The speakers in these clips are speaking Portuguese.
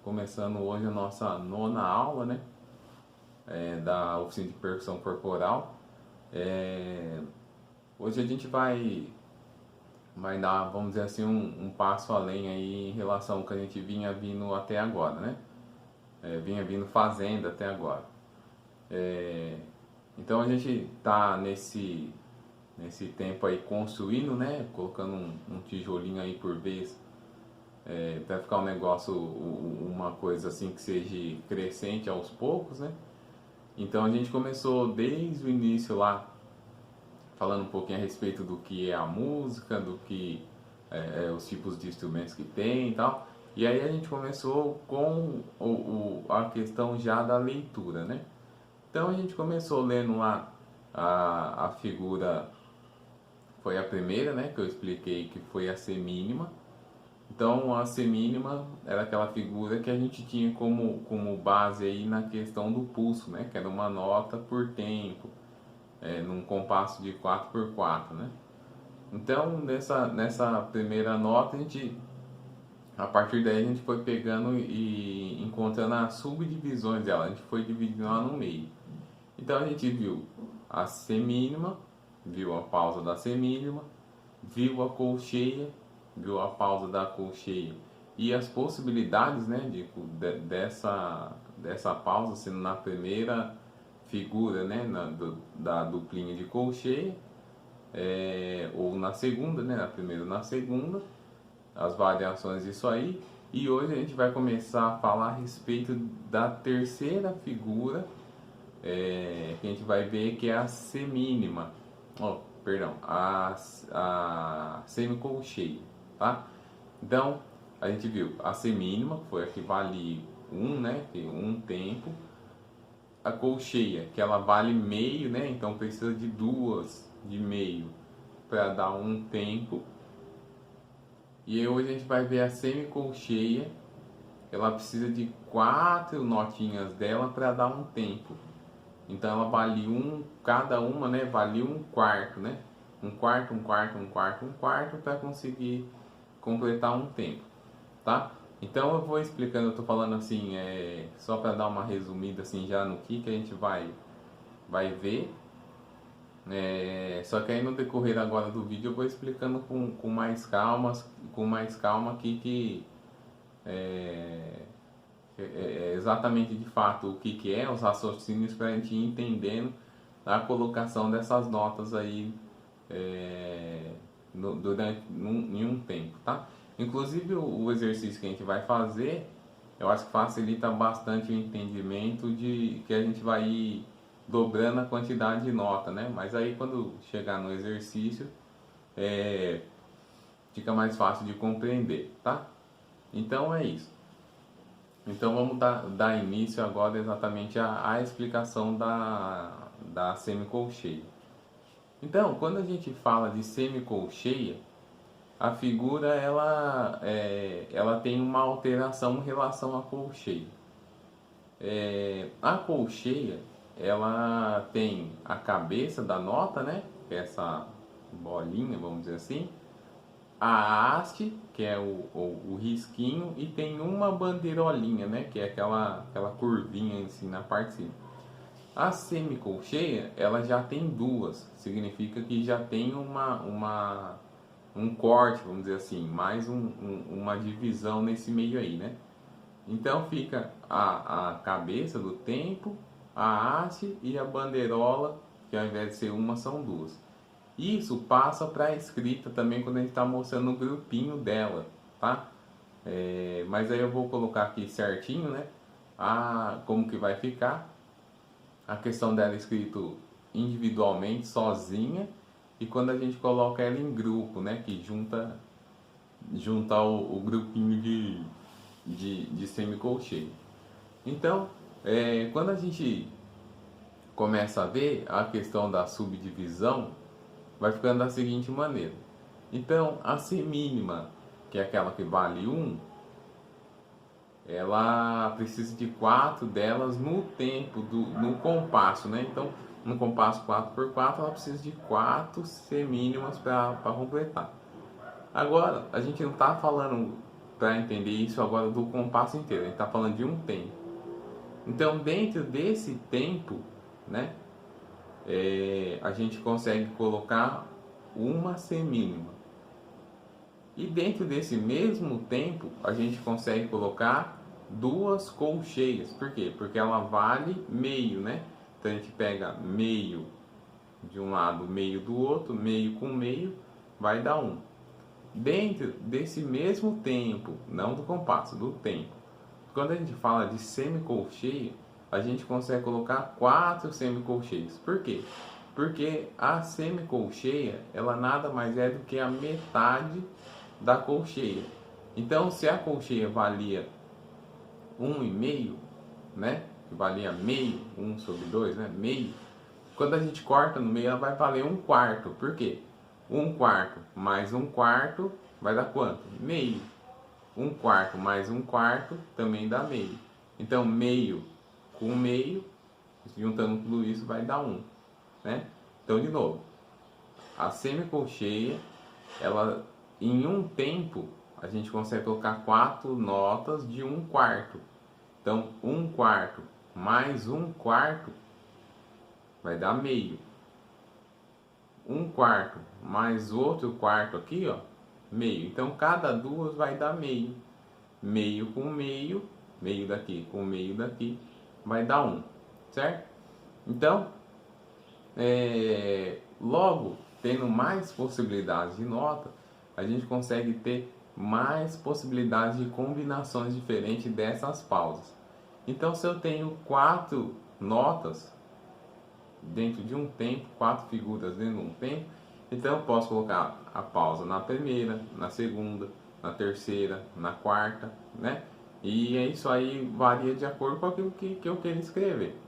começando hoje a nossa nona aula, né? Da oficina de percussão corporal. É, Hoje a gente vai dar, vamos dizer assim, um passo além aí em relação ao que a gente vinha vindo até agora, né? Vinha vindo fazendo até agora. É, então a gente tá nesse tempo aí construindo, né? Colocando um tijolinho aí por vez, para ficar um negócio, uma coisa assim que seja crescente aos poucos, né? Então a gente começou desde o início lá, falando um pouquinho a respeito do que é a música, do que os tipos de instrumentos que tem e tal. E aí a gente começou com a questão já da leitura, né? Então a gente começou lendo lá a figura, foi a primeira, né, que eu expliquei, que foi a semínima. Então a semínima era aquela figura que a gente tinha como base aí na questão do pulso, né, que era uma nota por tempo, num compasso de 4 por 4, né? Então nessa primeira nota a partir daí a gente foi pegando e encontrando as subdivisões dela, a gente foi dividindo ela no meio. Então a gente viu a semínima, viu a pausa da semínima, viu a colcheia, viu a pausa da colcheia e as possibilidades, né, dessa pausa sendo na primeira figura, né, da duplinha de colcheia, ou na segunda, né, na primeira ou na segunda, as variações disso aí. E hoje a gente vai começar a falar a respeito da terceira figura, que a gente vai ver, que é a semínima, perdão, a semicolcheia, tá? Então a gente viu a semínima, que foi a que vale né, que um tempo. A colcheia, que ela vale meio, né? Então precisa de duas de meio para dar um tempo. E hoje a gente vai ver a semicolcheia, ela precisa de 4 notinhas dela para dar um tempo. Então ela vale cada uma, né? Vale um quarto, né? Um quarto, um quarto, um quarto, um quarto para conseguir completar um tempo, tá? Então eu vou explicando, eu tô falando assim, só para dar uma resumida assim já no que a gente vai ver. Só que aí no decorrer agora do vídeo eu vou explicando com mais calma aqui que exatamente de fato o que é os raciocínios, para a gente ir entendendo a colocação dessas notas aí, em um tempo, tá? Inclusive o exercício que a gente vai fazer, eu acho que facilita bastante o entendimento de que a gente vai ir dobrando a quantidade de nota, né? Mas aí quando chegar no exercício, fica mais fácil de compreender, tá? Então é isso. Então vamos dar início agora exatamente à explicação da semicolcheia. Então, quando a gente fala de semicolcheia, a figura ela tem uma alteração em relação à colcheia. A colcheia, ela tem a cabeça da nota, né? Que é essa bolinha, vamos dizer assim, a haste, que é o risquinho, e tem uma bandeirolinha, né, que é aquela curvinha assim na parte de cima. A semicolcheia, ela já tem duas, significa que já tem um corte, vamos dizer assim, mais uma divisão nesse meio aí, né? Então fica a cabeça do tempo, a haste e a bandeirola, que ao invés de ser uma, são duas. Isso passa para a escrita também quando a gente está mostrando o grupinho dela, tá? Mas aí eu vou colocar aqui certinho, né? Como que vai ficar. A questão dela escrito individualmente, sozinha, e quando a gente coloca ela em grupo, né? Que junta o grupinho de semicolcheia. Então, quando a gente começa a ver a questão da subdivisão, vai ficando da seguinte maneira. Então, a semínima, que é aquela que vale 1, ela precisa de 4 delas no tempo, no compasso, né? Então, no compasso 4 por 4, ela precisa de 4 semínimas para completar. Agora, a gente não está falando para entender isso agora do compasso inteiro. A gente está falando de um tempo. Então, dentro desse tempo, né, a gente consegue colocar uma semínima. E dentro desse mesmo tempo, a gente consegue colocar duas colcheias. Por quê? Porque ela vale meio, né? Então a gente pega meio de um lado, meio do outro, meio com meio, vai dar 1. Dentro desse mesmo tempo, não do compasso, do tempo, quando a gente fala de semicolcheia, a gente consegue colocar 4 semicolcheias. Por quê? Porque a semicolcheia, ela nada mais é do que a metade da colcheia. Então, se a colcheia valia 1,5, né? Que valia meio, 1 sobre 2, né? Meio. Quando a gente corta no meio, ela vai valer 1/4. Por quê? 1/4 mais 1/4 vai dar quanto? Meio. 1/4 mais 1/4 também dá meio. Então, meio com meio, juntando tudo isso, vai dar 1, né? Então, de novo, a semicolcheia, ela, em um tempo, a gente consegue colocar 4 notas de 1/4. Então, 1/4 mais 1/4 vai dar meio. 1/4 mais outro quarto aqui, ó, meio. Então, cada duas vai dar meio. Meio com meio, meio daqui com meio daqui, vai dar 1, certo? Então, logo, tendo mais possibilidades de nota, a gente consegue ter mais possibilidades de combinações diferentes dessas pausas. Então, se eu tenho 4 notas dentro de um tempo, 4 figuras dentro de um tempo, então eu posso colocar a pausa na primeira, na segunda, na terceira, na quarta, né? E isso aí varia de acordo com aquilo que eu quero escrever.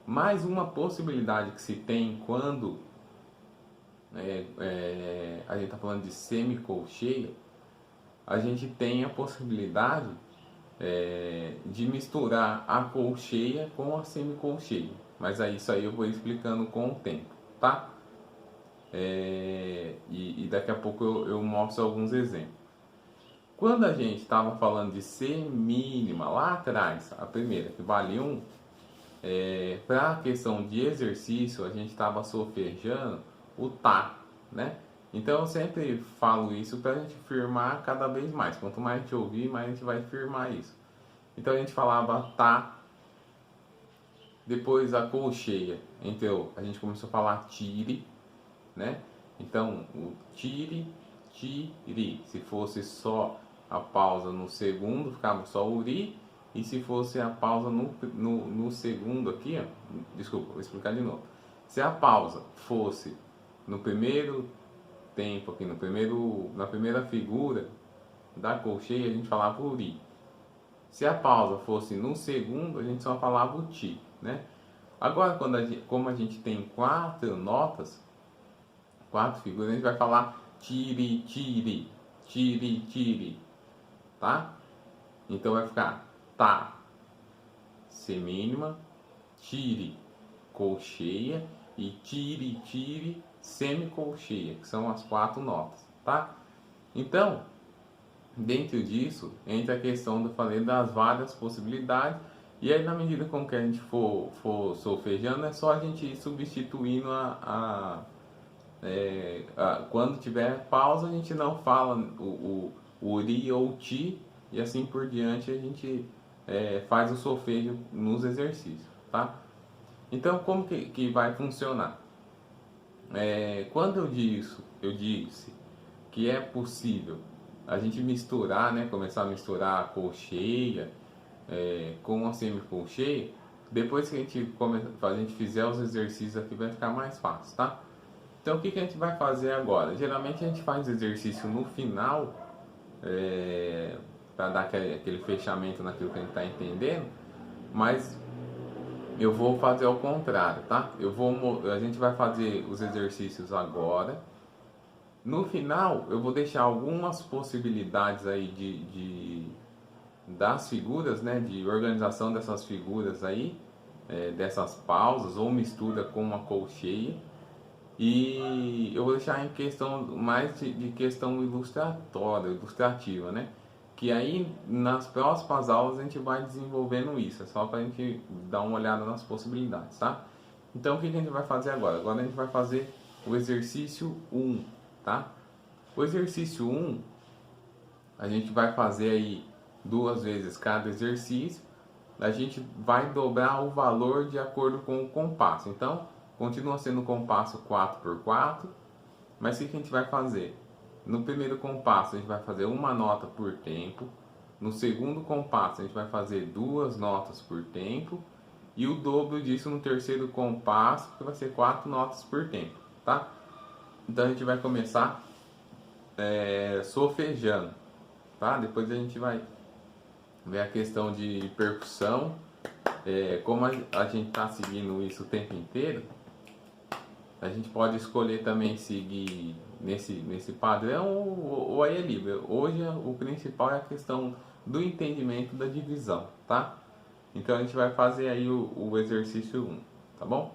Mais uma possibilidade que se tem quando a gente está falando de semicolcheia, a gente tem a possibilidade de misturar a colcheia com a semicolcheia. Mas aí isso aí eu vou explicando com o tempo, tá? E daqui a pouco eu mostro alguns exemplos. Quando a gente estava falando de semínima lá atrás, a primeira que valia 1, para a questão de exercício, a gente estava solfejando o tá, né? Então eu sempre falo isso para a gente firmar cada vez mais. Quanto mais a gente ouvir, mais a gente vai firmar isso. Então a gente falava tá, depois a colcheia, então a gente começou a falar tire, né? Então o tire, tire. Se fosse só a pausa no segundo, ficava só o ri. E se fosse a pausa no segundo aqui, ó, desculpa, vou explicar de novo. Se a pausa fosse no primeiro tempo aqui, na primeira figura da colcheia, a gente falava o ri. Se a pausa fosse no segundo, a gente só falava o ti, né? Agora, como a gente tem 4 notas, 4 figuras, a gente vai falar tire, tire, tire, tire, tá? Então vai ficar tá, semínima, tire, colcheia e tire, tire, semicolcheia, que são as 4 notas, tá? Então, dentro disso, entra a questão do falei das várias possibilidades, e aí na medida com que a gente for solfejando, é só a gente ir substituindo quando tiver pausa, a gente não fala o ri ou o ti, e assim por diante a gente faz o solfejo nos exercícios, tá? Então, como que vai funcionar? Quando eu disse que é possível a gente misturar, né, começar a misturar a colcheia com a semicolcheia, depois que a gente fizer os exercícios aqui, vai ficar mais fácil, tá? Então, o que a gente vai fazer agora? Geralmente a gente faz exercício no final, para dar aquele fechamento naquilo que a gente está entendendo, mas eu vou fazer ao contrário, tá? A gente vai fazer os exercícios agora. No final, eu vou deixar algumas possibilidades aí das figuras, né? De organização dessas figuras aí, dessas pausas ou mistura com uma colcheia. E eu vou deixar em questão mais de questão ilustrativa, né? que aí nas próximas aulas a gente vai desenvolvendo isso, é só para a gente dar uma olhada nas possibilidades, tá? Então o que a gente vai fazer agora? Agora a gente vai fazer o exercício 1, tá? O exercício 1, a gente vai fazer aí 2 vezes cada exercício, a gente vai dobrar o valor de acordo com o compasso. Então, continua sendo o compasso 4x4, mas o que a gente vai fazer? No primeiro compasso a gente vai fazer uma nota por tempo, no segundo compasso a gente vai fazer 2 notas por tempo, e o dobro disso no terceiro compasso, que vai ser 4 notas por tempo, tá? Então a gente vai começar solfejando, tá? Depois a gente vai ver a questão de percussão, como a gente está seguindo isso o tempo inteiro, a gente pode escolher também seguir nesse padrão ou aí é livre. Hoje o principal é a questão do entendimento da divisão, tá? Então a gente vai fazer aí o exercício 1, tá bom?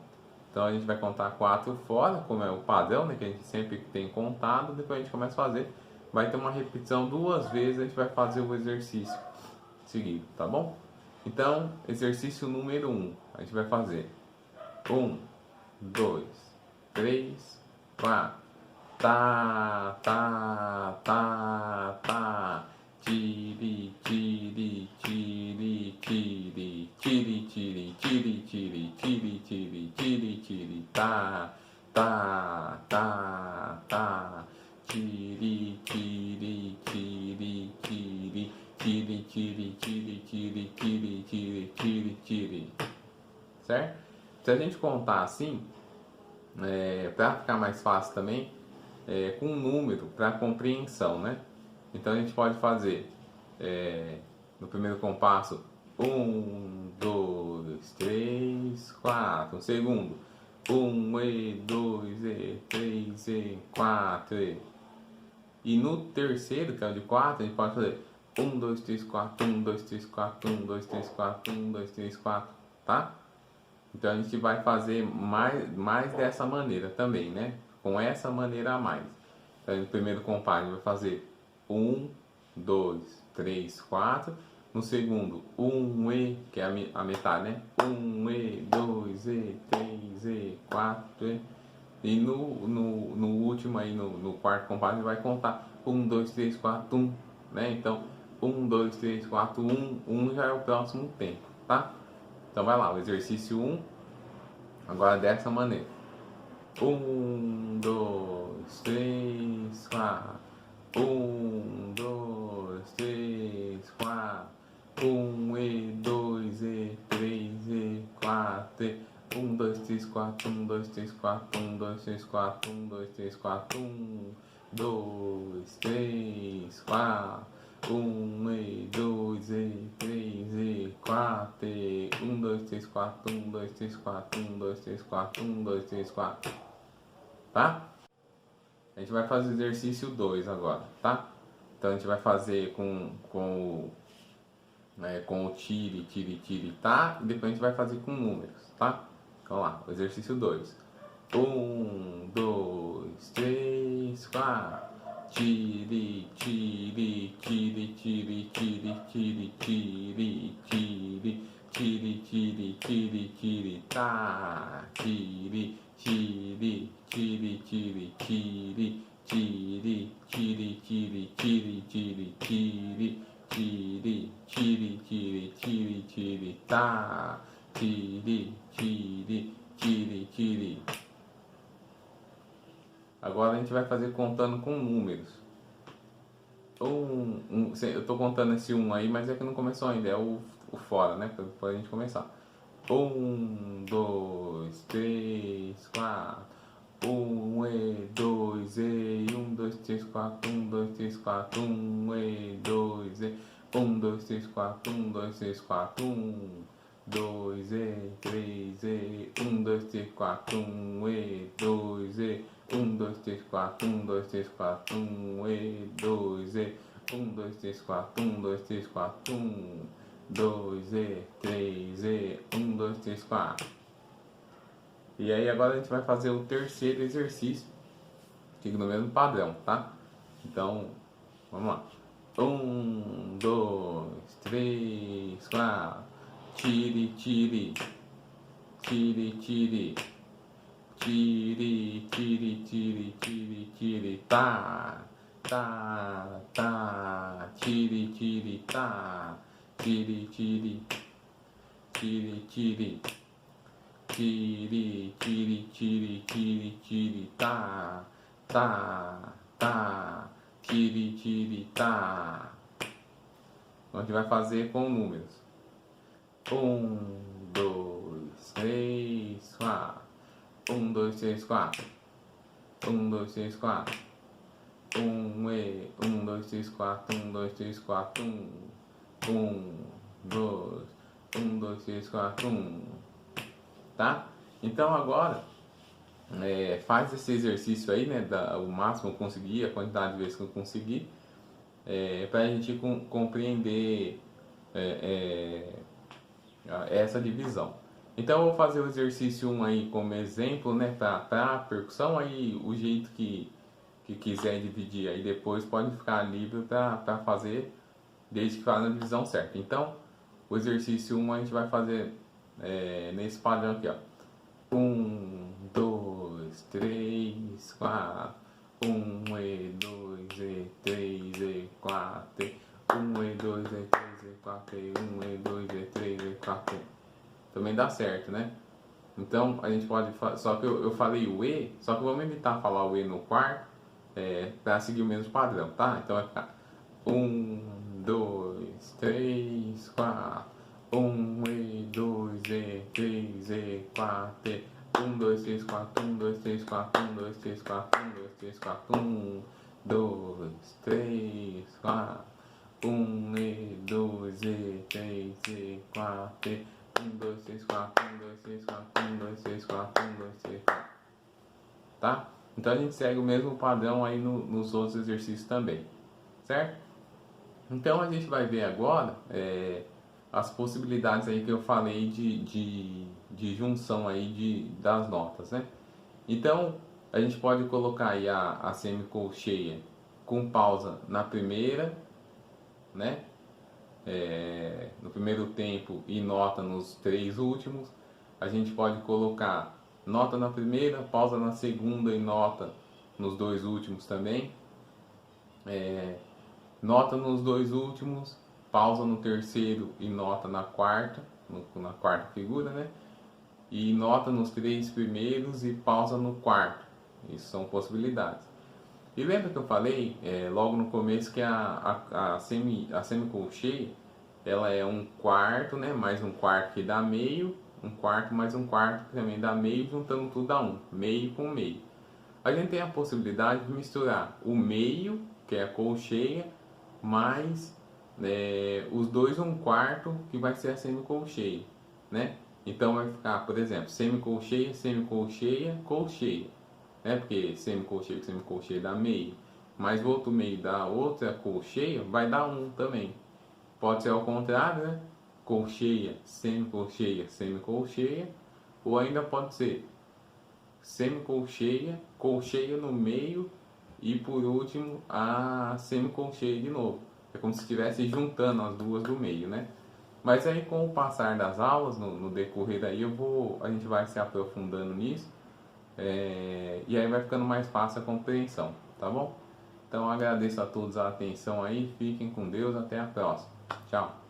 Então a gente vai contar 4 fora, como é o padrão, né, que a gente sempre tem contado, depois a gente começa a fazer. Vai ter uma repetição 2 vezes, a gente vai fazer o exercício seguido, tá bom? Então, exercício número 1, a gente vai fazer 1, 2, 3, 4. Tá, tá, tá, tá. Tiri, tiri, tiri, tiri, tiri, tiri, tiri, tiri, tiri, tiri, tiri, tiri, tá, tá, tá, tá. Tiri, tiri, tiri, tiri, tiri, tiri, tiri, tiri, tiri, tiri, tiri, tiri. Certo? Se a gente contar assim, para ficar mais fácil também, com um número para compreensão, né? Então a gente pode fazer no primeiro compasso 1, 2, 3, 4. No segundo 1 e 2 e 3 e 4 e no terceiro, que é o de 4, a gente pode fazer 1, 2, 3, 4, 1, 2, 3, 4, 1, 2, 3, 4, 1, 2, 3, 4, tá? Então a gente vai fazer mais dessa maneira também, né? Com essa maneira a mais. Então no primeiro compasso a gente vai fazer 1, 2, 3, 4. No segundo, 1 e, que é a metade, né? 1 e, 2 e, 3 e, 4 e. E no último aí, no quarto compasso, a gente vai contar 1, 2, 3, 4, 1, né? Então 1, 2, 3, 4, 1, 1 já é o próximo tempo, tá? Então vai lá, o exercício 1, agora dessa maneira. 1, 2, 3, 4. 1, 2, 3, 4. 1 e 2 e 3 e 4. 1, 2, 3, 4. 1, 2, 3, 4. 1, 2, 3, 4. 1, 2, 3, 4. 1, 2, 3, 4. 1 e 2 e 3 e 4. 1, 2, 3, 4. 1, 2, 3, 4. 1, 2, 3, 4. 1, 2, 3, 4. Tá? A gente vai fazer o exercício 2 agora, tá? Então a gente vai fazer com o tire, tire, tire, tá? E depois a gente vai fazer com números, tá? Então lá, o exercício 2. 1, 2, 3, 4. Tire, tire, tire, tire, tire, tire, tire, tire, tire, tire, tire, tire, tá. Tire, tire, tire, tire, tire, tire, tire, tire, tire, tire, tire, tire, tire, tire, tire, tire, tá. Tire, tire, tire, tire. Agora a gente vai fazer contando com números. Eu estou contando esse 1 aí, mas é que não começou ainda, é o fora, né? Para a gente começar. 1, 2, 3, 4. 1 e 2 e 1, 2, 3, 4. 1, 2, 3, 4. 1 e 2 e 1, 2, 3, 4. 1, 2, 3, 4. 1, 2 e 3 e 1, 2, 3, 4. 1 e 2 e 1, 2, 3, 4. 1, 2, 3, 4. 1 e 2 e 1, 2, 3, 4. 1, 2, 3, 4. 1, 2 e 3 e 1, 2, 3, 4. E aí agora a gente vai fazer o terceiro exercício, aqui no mesmo padrão, tá? Então, vamos lá. dois, três, quatro. Tire, tire, tire, tire, tire, tire, tire, tire, tire, tá, tá, tá, tire, tire, tá, tire, tire, tire, tire, tire, tire, tire, tire, tire, tá, tá, tá, tire, tire, tá. Então a gente vai fazer com números. 2, 3, 4. 2, 3, 4. 2, 3, 4. 2, 3, 4. 2, 3, 4. 2. 2, 3, 4. Tá? Então agora faz esse exercício aí, né? O máximo que eu conseguir, a quantidade de vezes que eu conseguir, para a gente compreender essa divisão. Então eu vou fazer o exercício 1 aí como exemplo, né, para percussão, aí o jeito que quiser dividir aí depois pode ficar livre para fazer, desde que faça a divisão certa. Então o exercício 1 a gente vai fazer nesse padrão aqui, ó. 2, 3, 4. 2, 3, 4. 2, 3, 4. 2, 3, 4. Também dá certo, né? Então a gente pode, só que eu falei o E, só que vamos evitar falar o E no quarto, para seguir o mesmo padrão, tá? Então vai ficar 2, 3, 4. 2, 3, 4. 2, 3, 4. 2, 3, 4. 2, 3, 4. 2, 3, 4. 2, 3, 4. 2, 3, 4. 2, 3, 4. 2, 3, 4. 2, 3, 4. 2, 3, 4. Tá? Então a gente segue o mesmo padrão aí nos outros exercícios também, certo? Então a gente vai ver agora as possibilidades aí que eu falei de junção aí das notas, né? Então a gente pode colocar aí a semicolcheia com pausa na primeira, né? No primeiro tempo e nota nos 3 últimos. A gente pode colocar nota na primeira, pausa na segunda e nota nos 2 últimos também. Nota nos 2 últimos, pausa no terceiro e nota na quarta figura, né? E nota nos 3 primeiros e pausa no quarto. Isso são possibilidades. E lembra que eu falei logo no começo que a semicolcheia ela é um quarto, né? Mais um quarto que dá meio, um quarto mais um quarto que também dá meio, juntando tudo dá um, meio com meio. A gente tem a possibilidade de misturar o meio, que é a colcheia, mais os 2 um quarto, que vai ser a semicolcheia, né? Então vai ficar, por exemplo, semicolcheia, semicolcheia, colcheia, né? Porque semicolcheia com semicolcheia dá meio, mas o outro meio da outra colcheia vai dar um também. Pode ser ao contrário, né? Colcheia, semicolcheia, semicolcheia, ou ainda pode ser semicolcheia, colcheia no meio e por último a semicolcheia de novo. É como se estivesse juntando as duas do meio, né? Mas aí com o passar das aulas, no decorrer daí, a gente vai se aprofundando nisso, e aí vai ficando mais fácil a compreensão, tá bom? Então agradeço a todos a atenção aí, fiquem com Deus, até a próxima. Tchau!